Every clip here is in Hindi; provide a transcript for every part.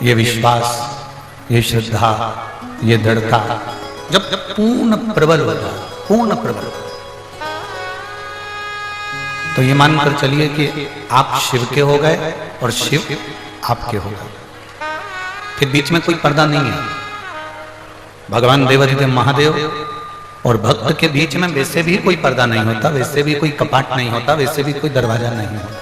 ये विश्वास, ये श्रद्धा, ये दृढ़ता जब पूर्ण प्रबल होगा, पूर्ण प्रबल, तो ये मानकर चलिए कि आप शिव के हो गए और शिव आपके हो गए। फिर बीच में कोई पर्दा नहीं है। भगवान देवाधिदेव महादेव और भक्त के बीच में वैसे भी कोई पर्दा नहीं होता, वैसे भी कोई कपाट नहीं होता, वैसे भी कोई दरवाजा नहीं होता,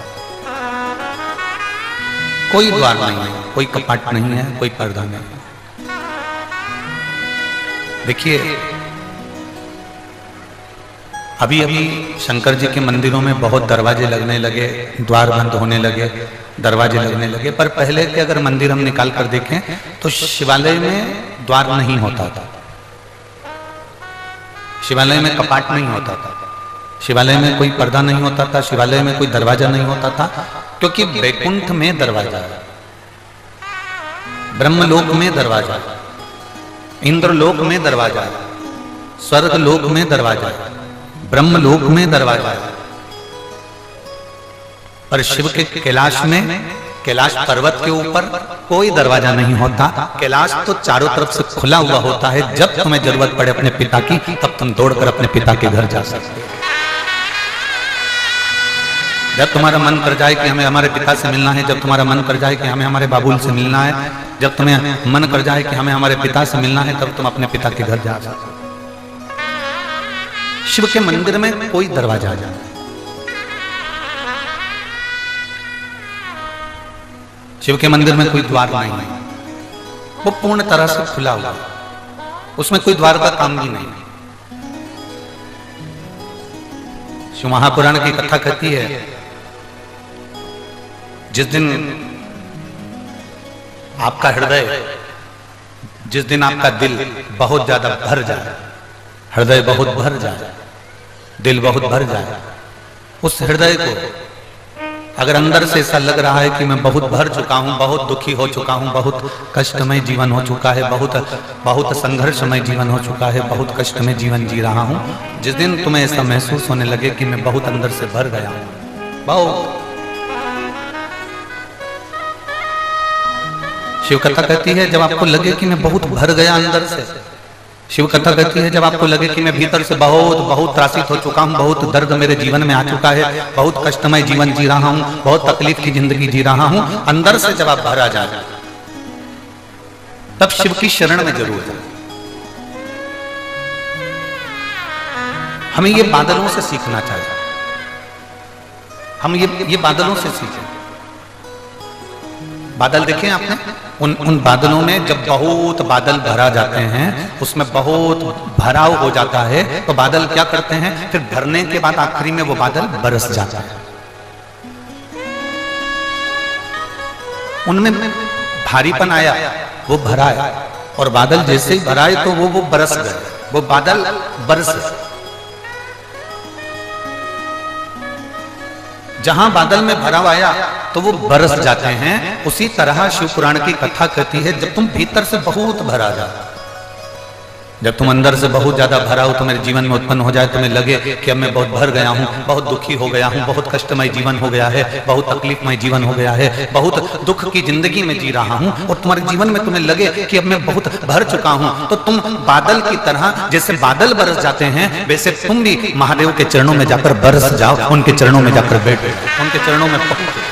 कोई द्वार नहीं है, कोई कपाट नहीं है, कोई पर्दा नहीं है। देखिए अभी अभी शंकर जी के मंदिरों में बहुत दरवाजे लगने लगे, द्वार बंद होने लगे, दरवाजे लगने लगे। पर पहले के अगर मंदिर हम निकाल कर देखें तो शिवालय में द्वार नहीं होता था, शिवालय में कपाट नहीं होता था, शिवालय में कोई पर्दा नहीं होता था, शिवालय में कोई दरवाजा नहीं होता था, क्योंकि वैकुंठ में दरवाजा है, ब्रह्मलोक में दरवाजा है, इंद्रलोक में दरवाजा है, स्वर्ग लोक में दरवाजा है, ब्रह्मलोक में दरवाजा है। पर शिव के कैलाश में, कैलाश पर्वत के ऊपर कोई दरवाजा नहीं होता। कैलाश तो चारों तरफ से खुला हुआ होता है। जब तुम्हें जरूरत पड़े अपने पिता की, तब तुम दौड़कर अपने पिता के घर जा सकते हो। जब तुम्हारा मन कर जाए कि हमें हमारे पिता से मिलना है, जब तुम्हारा मन कर जाए कि हमें हमारे बाबुल से मिलना है, जब तुम्हें मन कर जाए कि हमें हमारे पिता से मिलना है, तब तुम अपने पिता के घर जा सकते हो। शिव के मंदिर में कोई दरवाजा नहीं, शिव के मंदिर में कोई द्वार नहीं है, वो पूर्ण तरह से खुला हुआ, उसमें कोई द्वार का काम भी नहीं। शिव महापुराण की कथा कहती है, जिस दिन आपका हृदय, जिस दिन आपका दिल बहुत ज्यादा भर जाए, हृदय बहुत भर जाए, दिल बहुत भर जाए, उस हृदय को अगर अंदर से ऐसा लग रहा है कि मैं बहुत भर चुका हूं, बहुत दुखी हो चुका हूं, बहुत कष्टमय जीवन हो चुका है, बहुत संघर्षमय जीवन हो चुका है, बहुत कष्टमय जीवन जी रहा हूं, जिस दिन तुम्हें ऐसा महसूस होने लगे कि मैं बहुत अंदर से भर गया हूं, बहुत। शिव कथा कहती है जब आपको लगे कि मैं बहुत भर गया अंदर से, शिव कथा कहती है जब आपको लगे कि मैं भीतर से बहुत त्रासित हो चुका हूं, बहुत दर्द मेरे जीवन में आ चुका है, बहुत कष्टमय जीवन जी रहा हूं, बहुत तकलीफ की जिंदगी जी रहा हूं, अंदर से जब आप भर आ जाए, तब शिव की शरण में जरूर है। हमें ये बादलों से सीखना चाहिए, हम ये बादलों से सीखें। बादल देखें आपने, उन बादलों में जब बहुत बादल भरा जाते हैं, उसमें बहुत भराव हो जाता है, तो बादल क्या करते हैं, फिर भरने के बाद आखिरी में वो बादल बरस जाता है। उनमें भारीपन आया, वो भराया, और बादल जैसे ही भराए तो वो बरस गए, वो बादल बरस गए। जहां बादल में भराव आया तो वो बरस जाते हैं। उसी तरह शिव पुराण की कथा कहती है जब तुम भीतर से बहुत भरा जाओ, जब तुम अंदर से बहुत ज्यादा भरा हो, तो मेरे जीवन में उत्पन्न हो जाए, तुम्हें लगे कि अब मैं बहुत भर गया हूं, बहुत दुखी हो गया हूं, बहुत कष्टमय जीवन हो गया है, बहुत तकलीफमय जीवन हो गया है, बहुत दुख की जिंदगी में जी रहा हूं, और तुम्हारे जीवन में तुम्हें लगे कि अब मैं बहुत भर चुका हूं, तो तुम बादल की तरह, जैसे बादल बरस जाते हैं, वैसे तुम भी महादेव के चरणों में जाकर बरस जाओ, उनके चरणों में जाकर बैठ, उनके चरणों में पहुंच।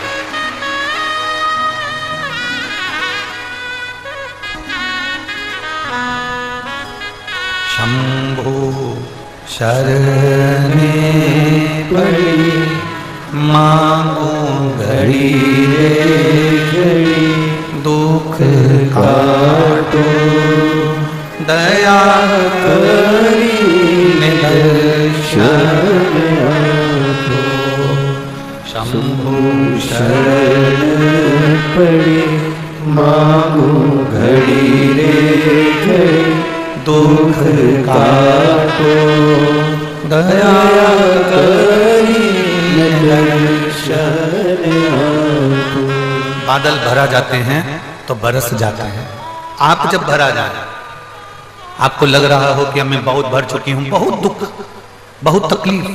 शंभो शरणे पड़ी मांगो घड़ी रे घड़ी, दुख काटो दया करी निदर्शन दो। शंभो शरण पड़ी मांगो घड़ी रे घड़ी, दुख काटो दया करी निदर्शन दो। बादल भरा जाते हैं तो बरस जाते हैं। आप जब भरा जाए, आपको लग रहा हो कि मैं बहुत भर चुकी हूं, बहुत दुख, बहुत तकलीफ,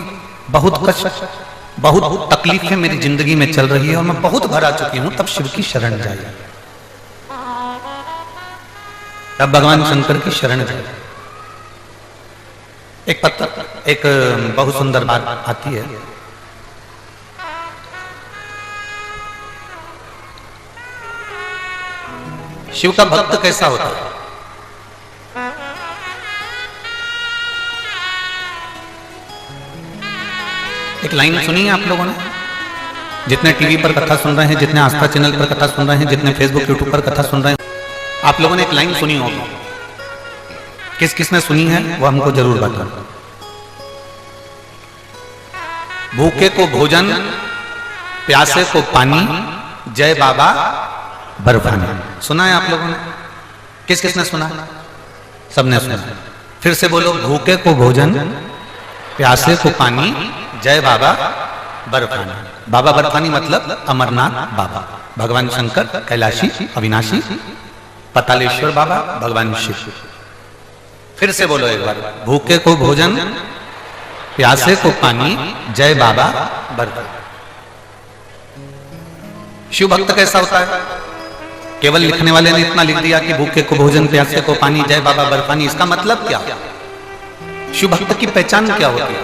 बहुत कष्ट, बहुत तकलीफें मेरी जिंदगी में चल रही है और मैं बहुत भरा चुकी हूं, तब शिव की शरण जाइए। तब भगवान शंकर की शरण जाए। एक बहुत सुंदर बात आती है। शिव का भक्त कैसा होता है? एक लाइन सुनी है आप लोगों ने? जितने टीवी पर कथा सुन रहे हैं, जितने आस्था चैनल पर कथा सुन रहे हैं, जितने फेसबुक यूट्यूब पर कथा सुन रहे हैं, आप लोगों ने एक लाइन सुनी होगी। किस किस ने सुनी है वो हमको जरूर बताओ। भूखे को भोजन, प्यासे को पानी, जय बाबा बर्फानी। सुना है आप लोगों ने? किस किस ने सुना? सबने सुना। फिर से बोलो, भूखे को भोजन, प्यासे को पानी, जय बाबा बर्फानी। बाबा बर्फानी मतलब अमरनाथ बाबा, भगवान शंकर, कैलाशी, अविनाशी, पतालेश्वर बाबा, भगवान शिव। फिर से बोलो एक बार, भूखे को भोजन, प्यासे को पानी, जय बाबा बर्फानी। शिव भक्त कैसा होता है? केवल लिखने वाले ने इतना लिख दिया कि भूखे को भोजन, प्यासे को पानी, जय बाबा बर्फानी। इसका मतलब क्या? शिव भक्त की पहचान क्या होती है?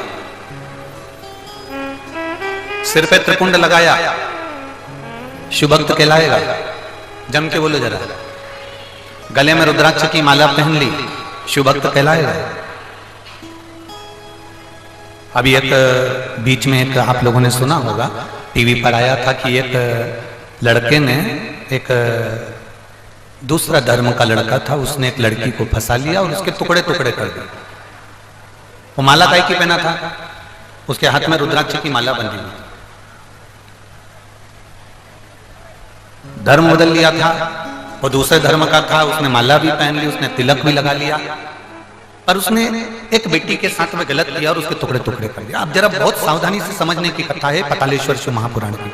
सिर पे त्रिपुंड लगाया, शिव भक्त कहलाएगा? जम के बोलो जरा। गले में रुद्राक्ष की माला पहन ली, शिव भक्त कहलाएगा? अभी एक बीच में एक आप लोगों ने सुना होगा, टीवी पर आया था कि एक लड़के ने, एक दूसरा धर्म का लड़का था, उसने एक लड़की को फंसा लिया और उसके टुकड़े टुकड़े कर दिए। वो माला काय की पहना था? उसके हाथ में रुद्राक्ष की माला बंधी हुई। धर्म बदल लिया था, वो दूसरे धर्म का था, उसने माला भी पहन ली, उसने तिलक भी लगा लिया, पर उसने एक बेटी के साथ में गलत किया और उसके टुकड़े टुकड़े कर दिया। आप जरा बहुत सावधानी से समझने की कथा है, पतालेश्वर शिव महापुराण की।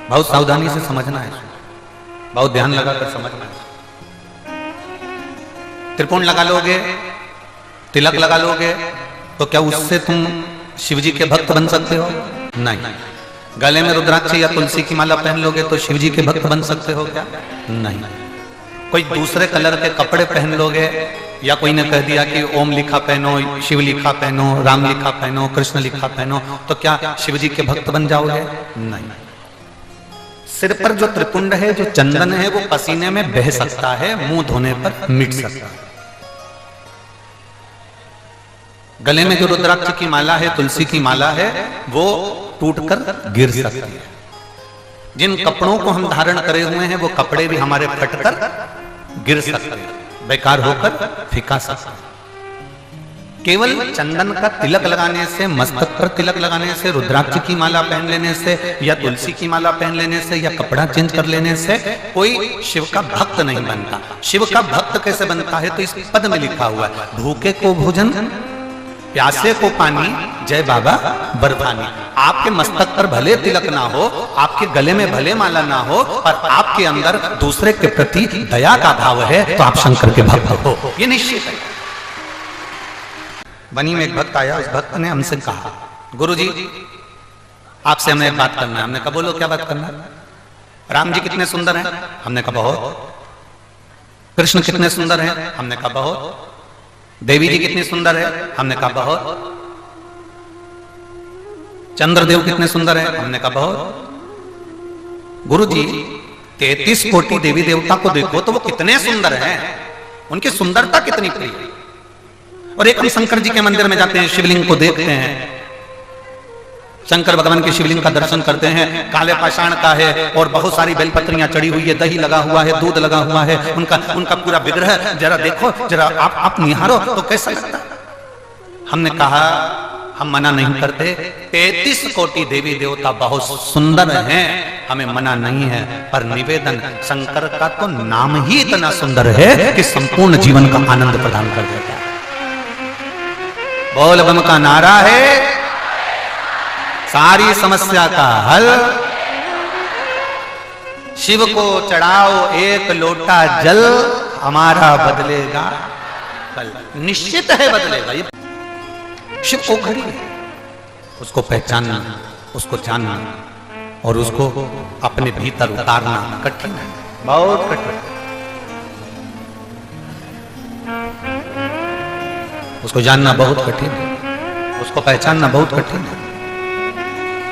बहुत सावधानी से समझना है, बहुत ध्यान लगाकर समझना है। त्रिपुंड लगा लोगे, तिलक लगा लोगे, तो क्या उससे तुम शिवजी के भक्त बन सकते हो? नहीं। गले में रुद्राक्ष या तुलसी की माला पहन लोगे तो शिवजी के भक्त बन सकते हो क्या? नहीं। कोई दूसरे कलर के कपड़े पहन लोगे, या कोई ने कह दिया कि ओम लिखा पहनो, शिव लिखा पहनो, राम लिखा पहनो, कृष्ण लिखा पहनो, तो क्या शिवजी के भक्त बन जाओगे? नहीं। सिर पर जो त्रिपुंड है, जो चंदन है, वो पसीने में बह सकता है, मुंह धोने पर मिट सकता है। गले में जो रुद्राक्ष की माला है, तुलसी की माला है, वो टूटकर गिर सकती है। जिन कपड़ों को हम धारण करे हुए हैं, वो कपड़े भी हमारे फटकर गिर सकते हैं, बेकार होकर फिका सकते हैं। केवल चंदन का तिलक लगाने से, मस्तक पर तिलक लगाने से, रुद्राक्ष की माला पहन लेने से, या तुलसी की माला पहन लेने से, या कपड़ा चेंज कर लेने से कोई शिव का भक्त नहीं बनता। शिव का भक्त कैसे बनता है? तो इस पद में लिखा हुआ है, भूखे को भोजन, प्यासे को पानी, जय बाबा बर्फानी। आपके मस्तक पर भले तिलक ना हो, आपके गले में भले माला ना हो, पर आपके अंदर दूसरे के प्रति दया का भाव है, तो आप शंकर के भक्त हो, ये निश्चित है। बनी में एक भक्त आया, उस भक्त ने हमसे कहा, गुरुजी आपसे हमें एक बात करना है। हमने कहा बोलो क्या बात करना है? राम जी कितने सुंदर हैं? हमने कहा बहुत। कृष्ण कितने सुंदर हैं? हमने कहा बहुत। देवी जी कितनी सुंदर है? हमने कहा बहुत। चंद्रदेव कितने सुंदर है? हमने कहा बहुत। गुरुजी 33 कोटि देवी देवता को देखो तो वो कितने सुंदर हैं, उनकी सुंदरता कितनी प्रिय है। और एक हम शंकर जी के मंदिर में जाते हैं, शिवलिंग को देखते हैं, शंकर भगवान के शिवलिंग का दर्शन करते हैं, काले पाषाण का है और बहुत सारी बेलपत्रियां चढ़ी हुई है, दही लगा हुआ है, दूध लगा हुआ है, उनका पूरा विग्रह जरा देखो, जरा आप निहारो तो कैसा लगता है। हमने कहा हम मना नहीं करते, 33 कोटि देवी देवता बहुत सुंदर हैं, हमें मना नहीं है, पर निवेदन, शंकर का तो नाम ही इतना सुंदर है कि संपूर्ण जीवन का आनंद प्रदान कर देता है। बोल बम का नारा है, सारी समस्या का हल। शिव को चढ़ाओ एक लोटा जल, हमारा बदलेगा कल। निश्चित है बदलेगा। ये शिव को खड़ी है, उसको पहचानना, उसको जानना और उसको अपने भीतर उतारना कठिन है, बहुत कठिन। उसको जानना बहुत कठिन है, उसको पहचानना बहुत कठिन है।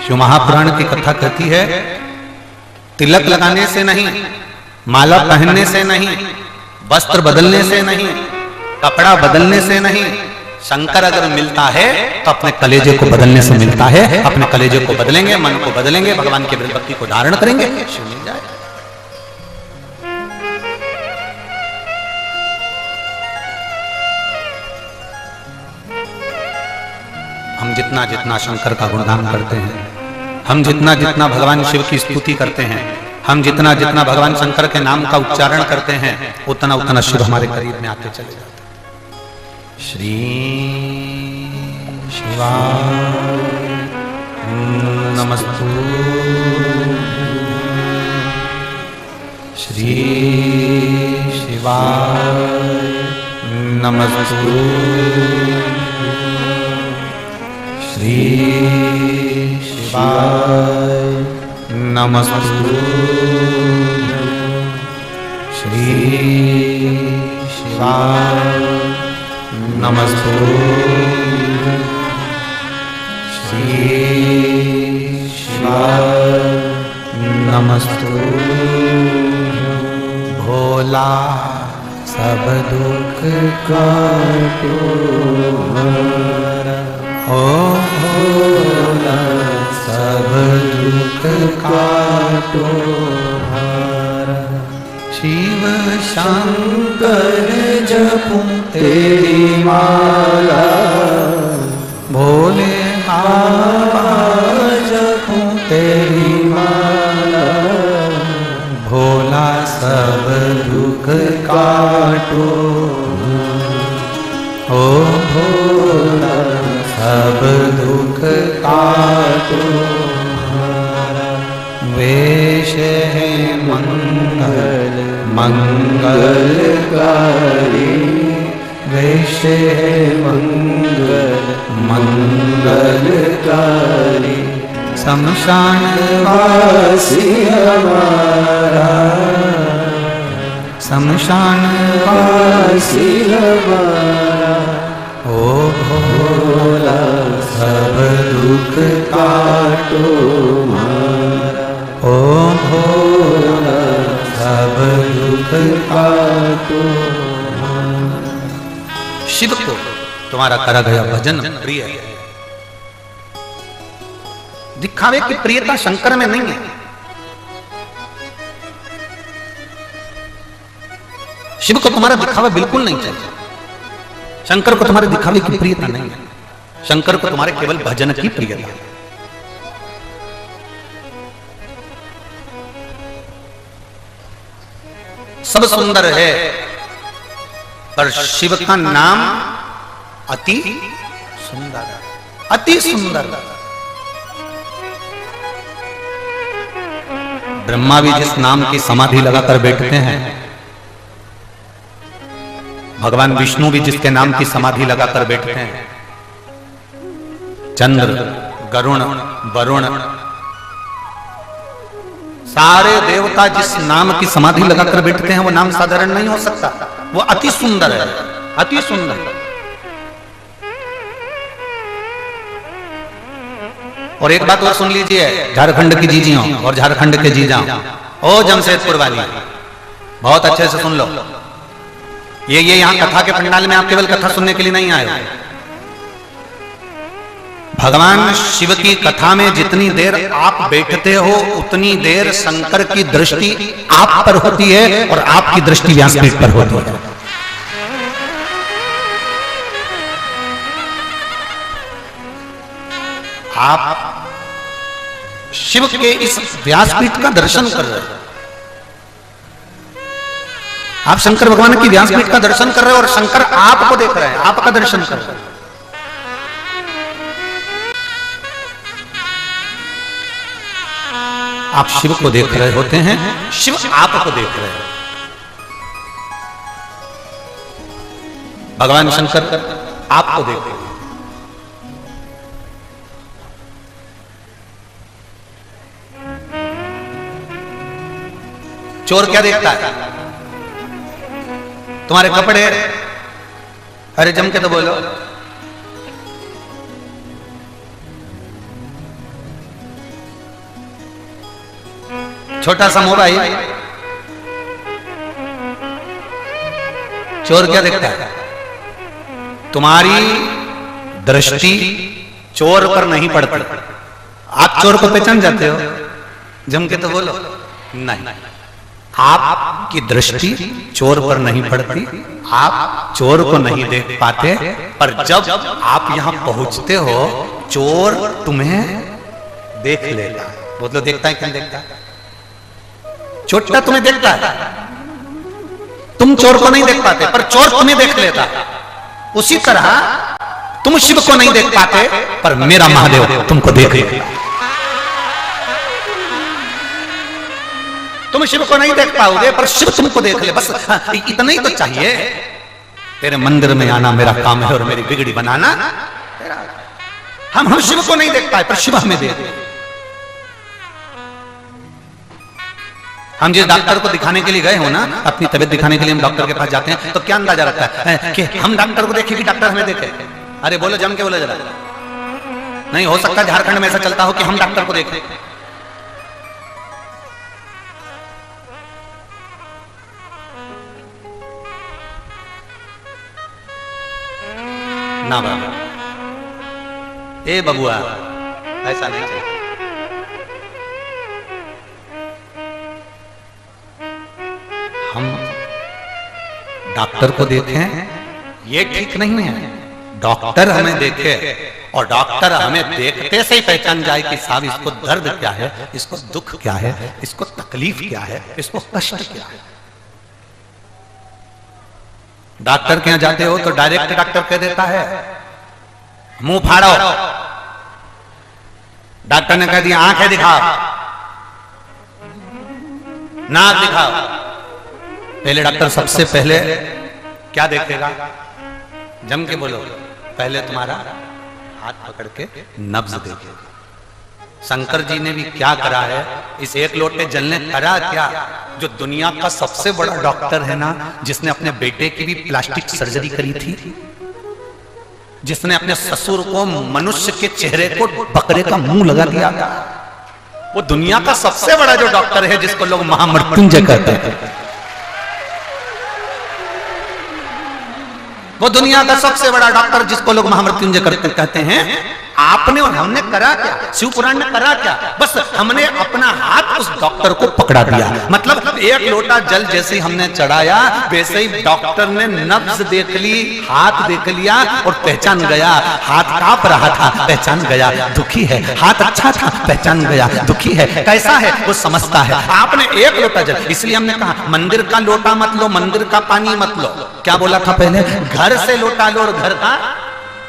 शिव महापुराण की कथा कहती है, तिलक लगाने से नहीं, माला पहनने से नहीं, वस्त्र बदलने से नहीं, कपड़ा बदलने से नहीं, शंकर अगर मिलता है तो अपने कलेजे को बदलने से मिलता है। अपने कलेजे को बदलेंगे, मन को बदलेंगे, भगवान की भक्ति को धारण करेंगे, शिव मिल जाए। हम जितना जितना शंकर का गुणगान करते हैं, हम जितना जितना भगवान शिव की स्तुति करते हैं, हम जितना जितना भगवान शंकर के नाम का उच्चारण करते हैं, उतना उतना शिव हमारे करीब में आते चले जाते हैं। श्री शिवाय नमस्तु, श्री शिवाय नमस्तु, श्री शिवाय नमस्तु, श्री शिवाय नमस्तु, श्री शिवाय नमस्तु। भोला सब दुख काटो हमारा, ओ भोला सब दुख काटो हमारा। शिव शंकर जपूं तेरी माला, भोले बाबा जपूं तेरी माला, भोला सब दुख काटो, ओ भोला सब दुख काटो हमारा। वेश है मंगल मंगलकारी, वेश है मंगल मंगलकारी। शमशान वासी हमारा, शमशान वासी हमारा, ओ भोला सब दुख काटो हमारा, ओ भोला सब दुख काटो हमारा। शिव को तुम्हारा करा गया भजन प्रिय है। दिखावे की प्रियता शंकर में नहीं है। शिव को तुम्हारा दिखावा बिल्कुल नहीं चाहिए। शंकर को तुम्हारे दिखावे की प्रियता नहीं है। शंकर को तुम्हारे केवल भजन की प्रियता है। सब सुंदर है, पर शिव का नाम अति सुंदर, अति सुंदर। ब्रह्मा भी जिस नाम की समाधि लगाकर बैठते हैं, भगवान विष्णु भी जिसके नाम की समाधि लगाकर बैठते हैं, चंद्र, गरुण, वरुण, सारे देवता जिस नाम की समाधि लगाकर बैठते हैं, वो नाम साधारण नहीं हो सकता, वो अति सुंदर है, अति सुंदर। और एक बात और सुन लीजिए, झारखंड की जीजियों और झारखंड के जीजाओं, ओ जमशेदपुर वाली, बहुत अच्छे से सुन लो। ये यहां कथा के पंडाल में आप केवल कथा सुनने के लिए नहीं आए। भगवान शिव की कथा में जितनी देर आप बैठते हो, उतनी देर शंकर की दृष्टि आप पर होती है और आपकी दृष्टि व्यासपीठ पर होती है। आप शिव के इस व्यासपीठ का दर्शन कर रहे हो। आप शंकर भगवान की व्यासपीठ का दर्शन कर रहे हो और शंकर आपको देख रहे हैं, आपका दर्शन कर रहे हैं। आप शिव को देख रहे होते हैं, शिव आपको देख रहे हैं। भगवान शंकर आपको देख रहे हैं। चोर क्या देखता है? तुम्हारे कपड़े, अरे जम के तो बोलो। छोटा सा मोबाइल, चोर क्या देखता है? तुम्हारी दृष्टि चोर पर नहीं पड़ती। आप चोर को पहचान जाते हो? जम के तो बोलो। नहीं, आपकी दृष्टि चोर पर नहीं पड़ती, आप चोर को नहीं देख पाते, पर जब आप यहां पहुंचते हो चोर तुम्हें देख लेता है। बोलो देखता है, क्यों देखता है? छोटा तुम्हें देखता है, तुम चोर को नहीं देख पाते, पर चोर तुम्हें देख लेता है। उसी तरह तुम शिव को नहीं देख पाते, पर मेरा महादेव तुमको देख लेता। तुम शिव को नहीं देख पाओगे, पर शिव तुमको देख ले। बस इतना ही तो चाहिए। तेरे मंदिर में आना मेरा काम है और मेरी बिगड़ी बनाना। हम शिव को नहीं देख पाए, पर शिव हमें देख। हम जिस डॉक्टर को दिखाने के लिए गए हो ना, अपनी तबीयत दिखाने के लिए हम डॉक्टर के पास जाते हैं, तो क्या अंदाजा रखता है कि हम डॉक्टर को देखें कि डॉक्टर हमें देखे? अरे बोलो, जम के बोलो जरा। नहीं हो सकता झारखंड में ऐसा चलता हो कि हम डॉक्टर को देखें। ना बाबा, ए बबुआ, ऐसा नहीं चलता। हम डॉक्टर को देखें ये ठीक नहीं है। डॉक्टर हमें देखे और डॉक्टर हमें देखते से ही पहचान जाए कि साहब इसको दर्द क्या है, इसको दुख क्या है, इसको तकलीफ क्या है, इसको कष्ट क्या है। डॉक्टर के यहां जाते हो तो डायरेक्ट डॉक्टर कह देता है मुंह फाड़ो। डॉक्टर ने कह दिया आंखें दिखाओ, नाक दिखाओ। पहले डॉक्टर सबसे पहले क्या देखेगा? जम के बोलो। पहले तुम्हारा हाथ पकड़ के नब्ज देखेगा। शंकर जी ने भी क्या करा है, इस एक लोटे जल ने करा क्या? जो दुनिया का सबसे बड़ा डॉक्टर है ना, जिसने अपने बेटे की भी प्लास्टिक सर्जरी करी थी, जिसने अपने ससुर को मनुष्य के चेहरे को बकरे का मुंह लगा दिया था, वो दुनिया का सबसे बड़ा जो डॉक्टर है, जिसको लोग महामृत्युंजय कहते हैं, वो दुनिया का सबसे बड़ा डॉक्टर जिसको लोग महामृत्युंजय कहते हैं, आपने और हमने करा क्या? शिव पुराण ने करा क्या? बस हमने अपना हाथ उस डॉक्टर को पकड़ा दिया। मतलब एक लोटा जल जैसे हमने चढ़ाया, वैसे ही डॉक्टर ने नब्ज देख ली, हाथ देख लिया और पहचान गया। हाथ कांप रहा था, पहचान गया दुखी है। हाथ अच्छा था, पहचान गया दुखी है। कैसा है वो समझता है। आपने एक लोटा जल, इसलिए हमने कहा मंदिर का लोटा मत लो, मंदिर का पानी मत लो। क्या बोला था पहले? घर से लोटा लो और घर का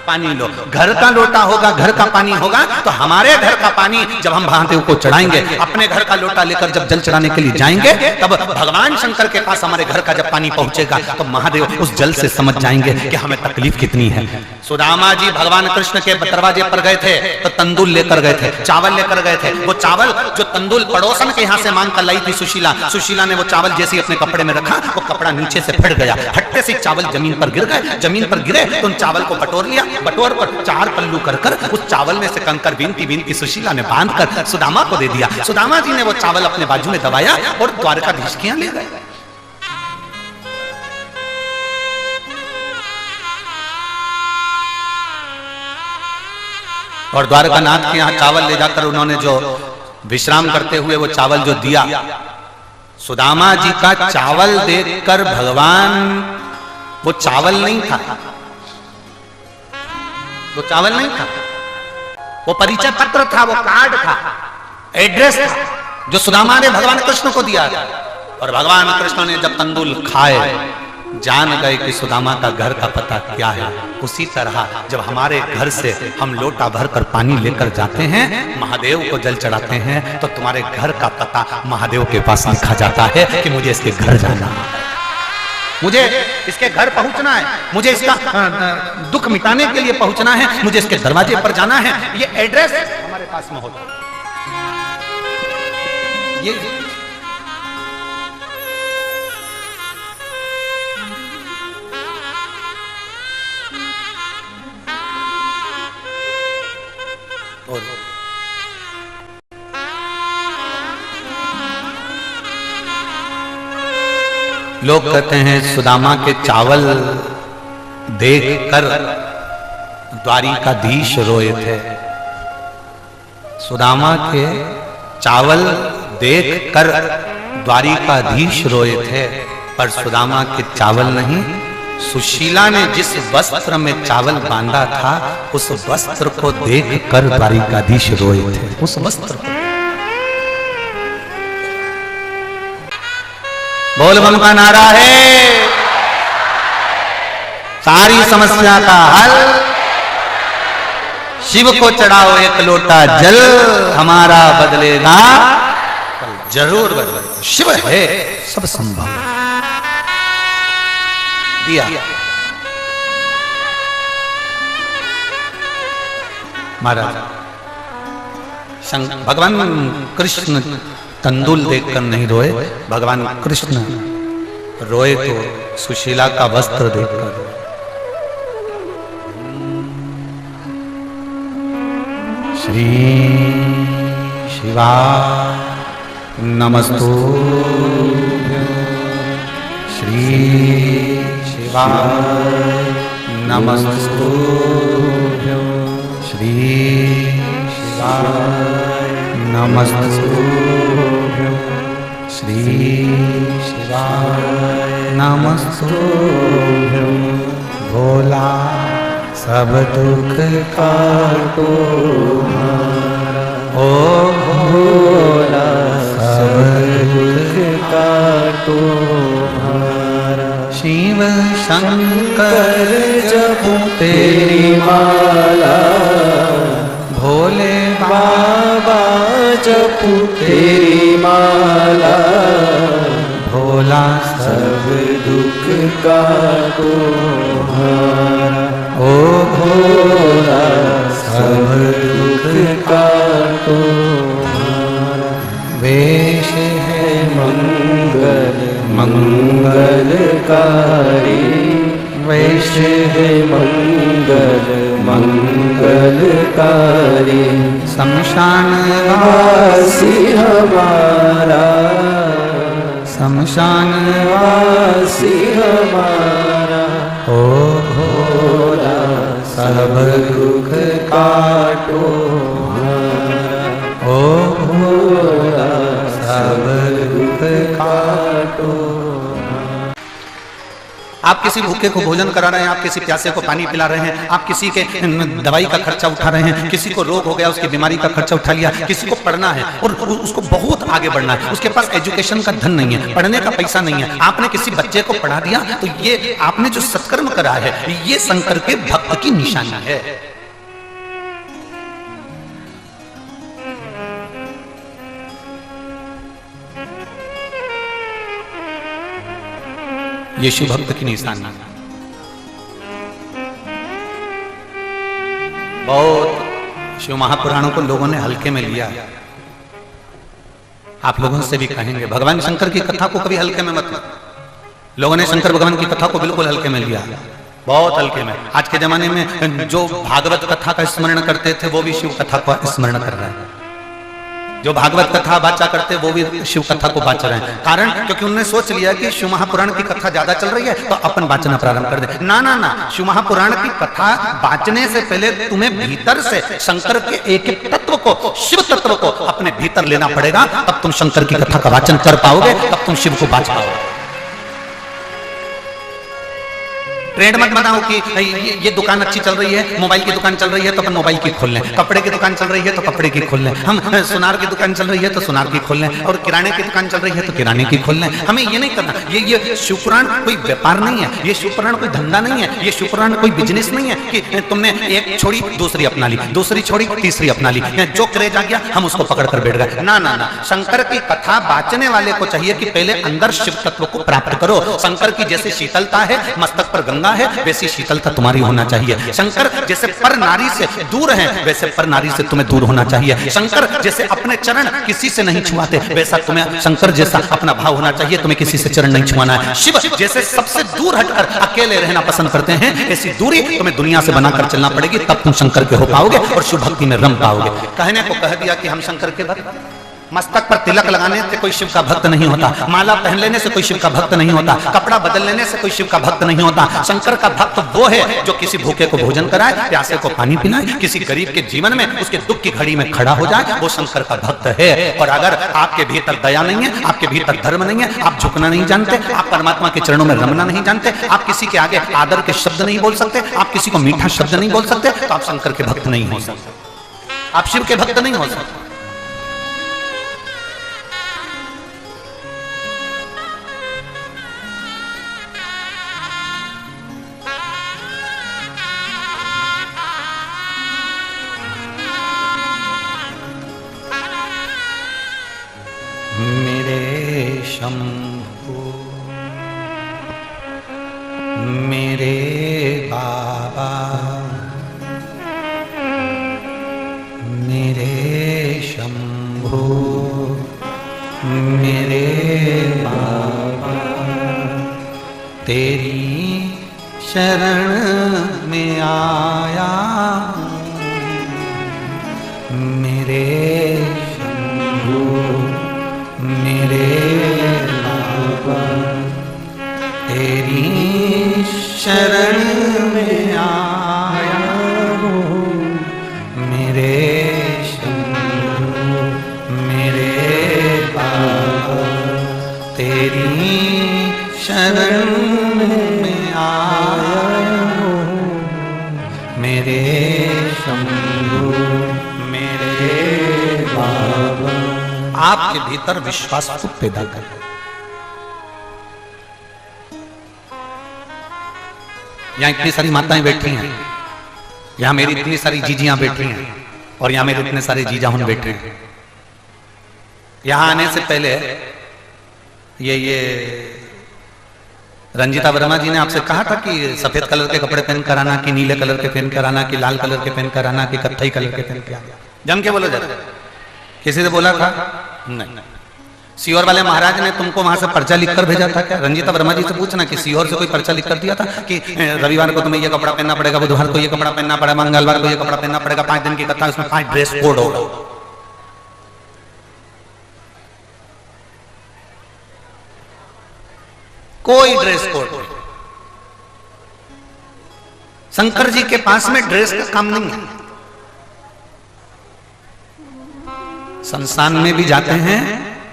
पानी लो। घर का लोटा होगा, घर का पानी होगा, तो हमारे घर का पानी जब हम महादेव को चढ़ाएंगे, अपने घर का लोटा लेकर जब जल चढ़ाने के लिए जाएंगे, तब भगवान शंकर के पास हमारे घर का जब पानी पहुंचेगा, तो महादेव उस जल से समझ जाएंगे कि हमें तकलीफ कितनी है। सुदामा जी भगवान कृष्ण के दरवाजे पर गए थे तो तंदूल लेकर गए थे, चावल लेकर गए थे। वो चावल जो तंदूल पड़ोसन के यहाँ से मांग कर लाई थी सुशीला, सुशीला ने वो चावल जैसे अपने कपड़े में रखा, वो कपड़ा नीचे से फट गया। फटते से चावल जमीन पर गिर गए। जमीन पर गिरे तो उन चावल को बटोर लिया, बटोर पर 4 पल्लू कर उस चावल में से कंकर बीनती बीनती सुशीला ने बांध कर सुदामा को दे दिया। सुदामा जी ने वो चावल अपने बाजू में दबाया और द्वारकाधीश के यहाँ ले गए। और द्वारकानाथ के यहाँ चावल ले जाकर उन्होंने जो विश्राम करते हुए वो चावल जो दिया, सुदामा जी का चावल देखकर भगवान, वो चावल नहीं था, वो चावल नहीं था, वो परिचय पत्र था, वो कार्ड था, एड्रेस था, जो सुदामा ने भगवान कृष्ण को दिया। और भगवान कृष्ण ने जब तंदूल खाए, जान गए कि सुदामा का घर का पता क्या है। उसी तरह जब हमारे घर से हम लोटा भर कर पानी लेकर जाते हैं, महादेव को जल चढ़ाते हैं, तो तुम्हारे घर का पता महादेव के पास लिखा जाता है कि मुझे इसके घर जाना है, मुझे इसके घर पहुंचना है, मुझे इसका दुख मिटाने के लिए पहुंचना है, मुझे इसके दरवाजे पर जाना है। ये एड्रेस हमारे पास में होता है। ये लोग कहते हैं सुदामा के चावल देख कर द्वारिकाधीश रोए थे। सुदामा के चावल देख कर द्वारिकाधीश रोए थे, पर सुदामा के चावल नहीं, सुशीला ने जिस वस्त्र में चावल बांधा था उस वस्त्र को देख कर द्वारिकाधीश रोए थे। उस वस्त्र को बोल बम का नारा है, सारी समस्या का हल, शिव को चढ़ाओ एक लोटा जल, हमारा बदलेगा जरूर बदलेगा। शिव है, सब संभव दिया। महाराज भगवान कृष्ण तंदुल देखकर नहीं रोए, भगवान कृष्ण रोए तो सुशीला का वस्त्र देखकर। श्री शिवा नमस्तुभ्यं, श्री शिवा नमस्तुभ्यं, श्री शिवा नमस्तुभ्यं, श्री शिवाय नमस्तुभ्यं। भोला सब दुख काटो हमारा, ओ भोला सब दुख काटो हमारा। शिव शंकर जपो तेरी माला, भोले बाबा जपो तेरी माला, भोला सब दुख काटो हमारा, ओ भोला सब दुख काटो हमारा। वेश है मंगल मंगलकारी, वेश है मंगल मंगलकारी। शमशान वासी हमारा, शमशान वासी हमारा, ओ भोला सब दुख काटो हमारा, ओ भोला सब दुख काटो। आप किसी भूखे को भोजन करा रहे हैं, आप किसी प्यासे को पानी पिला रहे हैं, आप किसी के दवाई का खर्चा उठा रहे हैं, किसी को रोग हो गया उसकी बीमारी का खर्चा उठा लिया, किसी को पढ़ना है और उसको बहुत आगे बढ़ना है, उसके पास एजुकेशन का धन नहीं है, पढ़ने का पैसा नहीं है, आपने किसी बच्चे को पढ़ा दिया, तो ये आपने जो सत्कर्म करा है ये शंकर के भक्त की निशानी है। ये शिव भक्त की निशानी। बहुत शिव महापुराणों को लोगों ने हल्के में लिया। आप लोगों से भी कहेंगे भगवान शंकर की कथा को कभी हल्के में मत लो। लोगों ने शंकर भगवान की कथा को बिल्कुल हल्के में लिया, बहुत हल्के में। आज के जमाने में जो भागवत कथा का स्मरण करते थे वो भी शिव कथा का स्मरण कर रहे हैं, जो भागवत कथा वाचा करते वो भी शिव कथा को वाच रहे हैं। कारण क्योंकि उन्होंने सोच लिया कि शिव महापुराण की कथा ज्यादा चल रही है तो अपन वाचना प्रारंभ कर दे। ना ना ना, शिव महापुराण की कथा वाचने से पहले तुम्हें भीतर से शंकर के एक एक तत्व को, शिव तत्व को अपने भीतर लेना पड़ेगा, तब तुम शंकर की कथा का वाचन कर पाओगे, तब तुम शिव को वाच पाओगे। ट्रेंड मत बनाओ कि ये दुकान अच्छी चल रही है, मोबाइल की दुकान चल रही है तो अपन मोबाइल की खोल लें, कपड़े की दुकान चल रही है तो कपड़े की खोल लें, हम सुनार की दुकान चल रही है तो सुनार की खोल लें, और किराने की दुकान चल रही है तो किराने की खोल लें। हमें ये नहीं करना। ये शिवपुराण कोई व्यापार नहीं है, ये शिवपुराण कोई धंधा नहीं है, ये शिवपुराण कोई बिजनेस नहीं है कि तुमने एक छोड़ी दूसरी अपना ली, दूसरी छोड़ी तीसरी अपना ली, जो क्रेज आ गया हम उसको पकड़ कर बैठ गए। ना ना ना, शंकर की कथा बाचने वाले को चाहिए कि पहले अंदर शिव तत्व को प्राप्त करो। शंकर की जैसे शीतलता है, मस्तक पर गंगा है, वैसी शीतलता तुम्हारी होना चाहिए। शंकर जैसे पर नारी से दूर है, वैसे पर नारी से तुम्हें दूर होना चाहिए। शंकर जैसे अपने चरण किसी से नहीं छुआते, वैसा तुम्हें शंकर जैसा अपना भाव होना चाहिए, तुम्हें किसी से चरण नहीं छुआना है। शिव जैसे सबसे दूर हटकर अकेले रहना पसंद करते हैं, ऐसी दूरी तुम्हें दुनिया से बनाकर चलना पड़ेगी, तब तुम शंकर के हो पाओगे और शिव भक्ति में रम पाओगे। कहने को कह दिया कि हम शंकर के भक्त, मस्तक पर तिलक लगाने से कोई शिव का भक्त नहीं होता, माला पहन लेने से कोई शिव का भक्त नहीं होता, कपड़ा बदल लेने से कोई शिव का भक्त नहीं होता। शंकर का भक्त वो है जो किसी भूखे को भोजन कराए, प्यासे को पानी पिलाए, किसी गरीब के जीवन में उसके दुख की घड़ी में खड़ा हो जाए, वो शंकर का भक्त है। और अगर आपके भीतर दया नहीं है, आपके भीतर धर्म नहीं है, आप झुकना नहीं जानते, आप परमात्मा के चरणों में रमना नहीं जानते, आप किसी के आगे आदर के शब्द नहीं बोल सकते, आप किसी को मीठा शब्द नहीं बोल सकते, तो आप शंकर के भक्त नहीं हो सकते, आप शिव के भक्त नहीं हो सकते। शंभो मेरे बाबा, मेरे शंभो मेरे बाबा, तेरी शरण में आया मेरे शंभो मेरे बाबा, तेरी शरण में आया हूँ मेरे शंभो मेरे बाबा, तेरी शरण में आया हूँ मेरे शंभो मेरे बाबा। आपके भीतर विश्वास को पैदा करें। यहाँ इतनी सारी माताएं बैठी हैं, यहाँ मेरी इतनी सारी जीजियां बैठी हैं, और यहाँ मेरे इतने सारे जीजाहुन बैठे हैं। यहाँ आने से पहले ये रंजीता वर्मा जी ने आपसे कहा था कि सफेद कलर के कपड़े पहन कर आना, कि नीले कलर के पहन कर आना, कि लाल कलर के पहन कर आना, कि कत्थई कलर के पहन कर आना। जम के बोलो जरा, किसी ने बोला था? नहीं। सीहोर वाले महाराज ने तुमको वहां से पर्चा लिखकर भेजा था क्या? रंजीता वर्मा जी से पूछना कि सीहोर से कोई पर्चा लिखकर दिया था कि रविवार को तुम्हें ये कपड़ा पहनना पड़ेगा, बुधवार को ये कपड़ा पहनना पड़ेगा, मंगलवार को ये कपड़ा पहनना पड़ेगा, 5 दिन की कथा, उसमें 5 ड्रेस कोड होगा। कोई ड्रेस कोड नहीं। शंकर जी के पास में ड्रेस का काम नहीं है। संस्थान में भी जाते हैं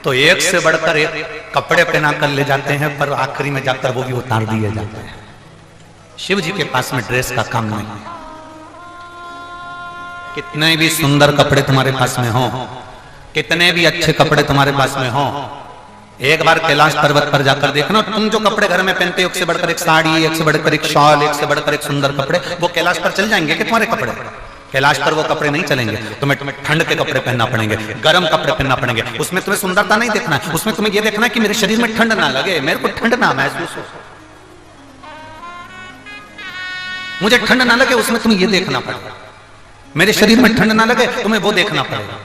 तो एक से बढ़कर एक कपड़े पहना कर ले जाते हैं, पर आखिरी में जाकर वो भी उतार दिए जाते हैं। शिव जी के पास में ड्रेस का काम नहीं है। कितने भी सुंदर कपड़े तुम्हारे पास में हो, कितने भी अच्छे कपड़े तुम्हारे पास में हो, एक बार कैलाश पर्वत पर जाकर देखना, तुम जो कपड़े घर में पहनते हो, एक से बढ़कर एक साड़ी, एक से बढ़कर एक शॉल, एक से बढ़कर एक सुंदर कपड़े, वो कैलाश पर चल जाएंगे कि तुम्हारे कपड़े? कैलाश पर वो कपड़े नहीं चलेंगे। तुम्हें ठंड के कपड़े पहनना पड़ेंगे, गर्म कपड़े पहनना पड़ेंगे। उसमें तुम्हें सुंदरता नहीं देखना है, उसमें तुम्हें ये देखना है कि मेरे शरीर में ठंड ना लगे, मेरे को ठंड ना महसूस हो, मुझे ठंड ना लगे, उसमें तुम्हें ये देखना पड़ेगा। मेरे शरीर में ठंड ना लगे, तुम्हें वो देखना पड़ेगा।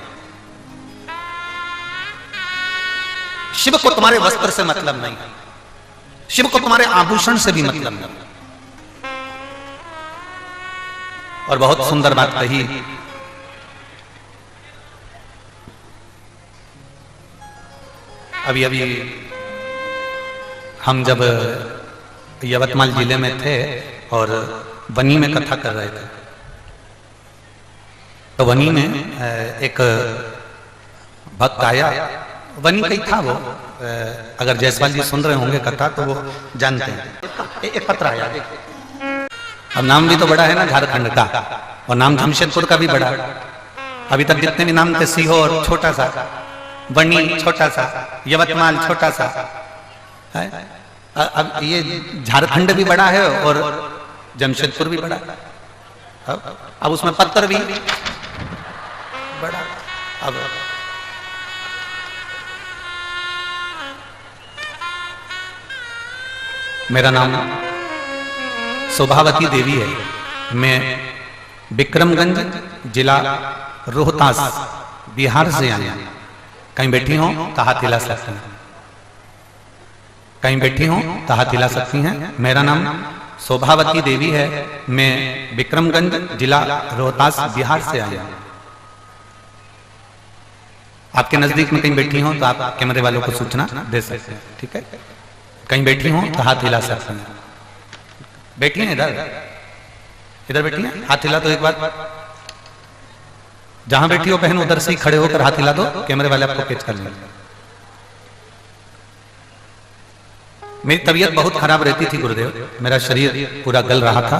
शिव को तुम्हारे वस्त्र से मतलब नहीं, शिव को तुम्हारे आभूषण से भी मतलब नहीं। और बहुत सुंदर बात कही, अभी अभी हम जब यवतमाल जिले में थे और वनी में कथा कर रहे थे, तो वनी में एक भक्त आया। वनी कहीं था वो, अगर जयसवाल जी सुन रहे होंगे कथा तो वो जानते हैं। एक पत्र आया, अब नाम भी तो बड़ा है ना झारखंड का, और नाम जमशेदपुर का भी बड़ा। अभी तक जितने भी नाम थे, सीहोर छोटा सा, वनी छोटा सा, यवतमाल छोटा सा, अब ये झारखंड भी बड़ा है और जमशेदपुर भी बड़ा। अब उसमें पत्थर भी बड़ा। अब मेरा नाम शोभावती देवी है, मैं विक्रमगंज जिला रोहतास बिहार से आया। कहीं बैठी हो तो हाथ हिला सकती हैं, कहीं बैठी हो तो हाथ हिला सकती हैं। मेरा नाम शोभावती देवी है, मैं विक्रमगंज जिला रोहतास बिहार से आया। आपके नजदीक में कहीं बैठी हो तो आप कैमरे वालों को सूचना दे सकते हैं, ठीक है। कहीं बैठी हो तो हाथ हिला सकते हैं। बैठी हैं इधर, इधर बैठी हैं, हाथ हिला दो एक बार। जहां बैठी हो बहन उधर से ही खड़े होकर हाथ हिला दो, कैमरे वाले आपको कैच कर लेंगे। मेरी तबीयत बहुत खराब रहती थी गुरुदेव, मेरा शरीर पूरा गल रहा था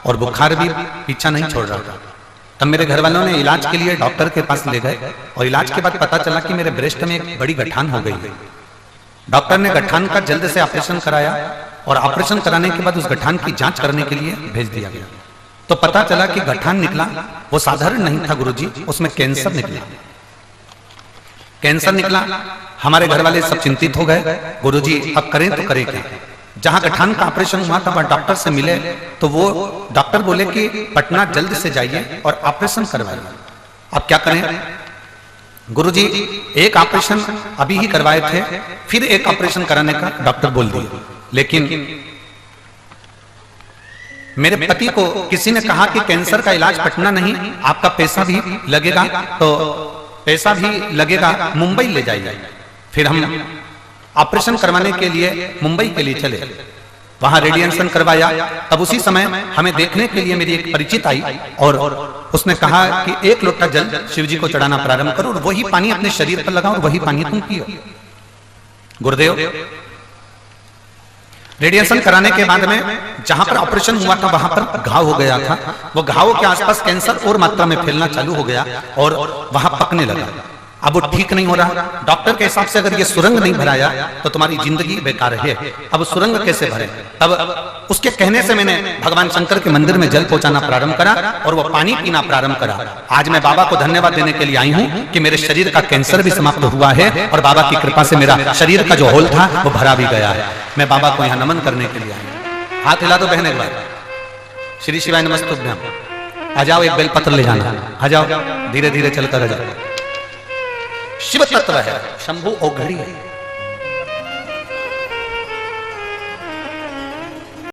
और बुखार भी पीछा नहीं छोड़ रहा था। तब मेरे घर वालों ने इलाज के लिए डॉक्टर के पास ले गए और इलाज के बाद पता चला कि मेरे ब्रेस्ट में एक बड़ी गठान हो गई है। डॉक्टर ने गठान का जल्द से ऑपरेशन कराया और ऑपरेशन कराने के बाद उस गठान की जांच करने के लिए भेज दिया गया। तो पता चला कि गठान निकला वो साधारण नहीं था गुरुजी, उसमें कैंसर निकला। कैंसर निकला, हमारे घर वाले सब चिंतित हो गए, गुरुजी अब करें तो करें क्या। जहां गठान का ऑपरेशन हुआ था वहां डॉक्टर से मिले तो वो डॉक्टर बोले कि पटना जल्द से जाइए और ऑपरेशन करवाइए। अब क्या करें गुरुजी, एक ऑपरेशन अभी ही करवाए थे, फिर एक ऑपरेशन कराने का डॉक्टर बोल दिया। लेकिन मेरे पति को किसी ने कहा कि कैंसर का इलाज पटना नहीं, आपका पैसा भी लगेगा, तो पैसा भी लगेगा, मुंबई ले जाइए। फिर हम ऑपरेशन करवाने के लिए मुंबई के लिए चले, वहां रेडिएशन करवाया। तब उसी समय हमें देखने के लिए मेरी एक परिचित आई और उसने कहा कि 1 लोटा जल शिव जी को चढ़ाना प्रारंभ करो और वही पानी अपने शरीर पर लगाओ और वही पानी तुम पियो। गुरुदेव, रेडिएशन कराने के बाद में जहां पर ऑपरेशन हुआ था वहां पर घाव हो गया था। वो घावों के आसपास कैंसर और मात्रा में फैलना चालू हो गया और वहां पकने लगा। अब वो ठीक नहीं हो रहा। डॉक्टर के हिसाब से अगर ये सुरंग नहीं भराया तो तुम्हारी जिंदगी बेकार है, अब सुरंग कैसे भरे। तब उसके कहने से मैंने भगवान शंकर के मंदिर में जल पहुंचाना प्रारंभ करा और वो पानी पीना प्रारंभ करा। आज मैं बाबा को धन्यवाद देने के लिए आई हूं कि मेरे शरीर का कैंसर भी समाप्त हुआ है और बाबा की कृपा से मेरा शरीर का जो होल था वो भरा भी गया है। मैं बाबा को यहाँ नमन करने के लिए आई हूं। हाथ हिला दो बहन एक बार। श्री शिवाय नमस्तुभ्यम। आ जाओ, एक बेलपत्र ले जाना, आ जाओ, धीरे धीरे चलकर आ जाओ। शिव तत्व है, शंभु औघड़ी है।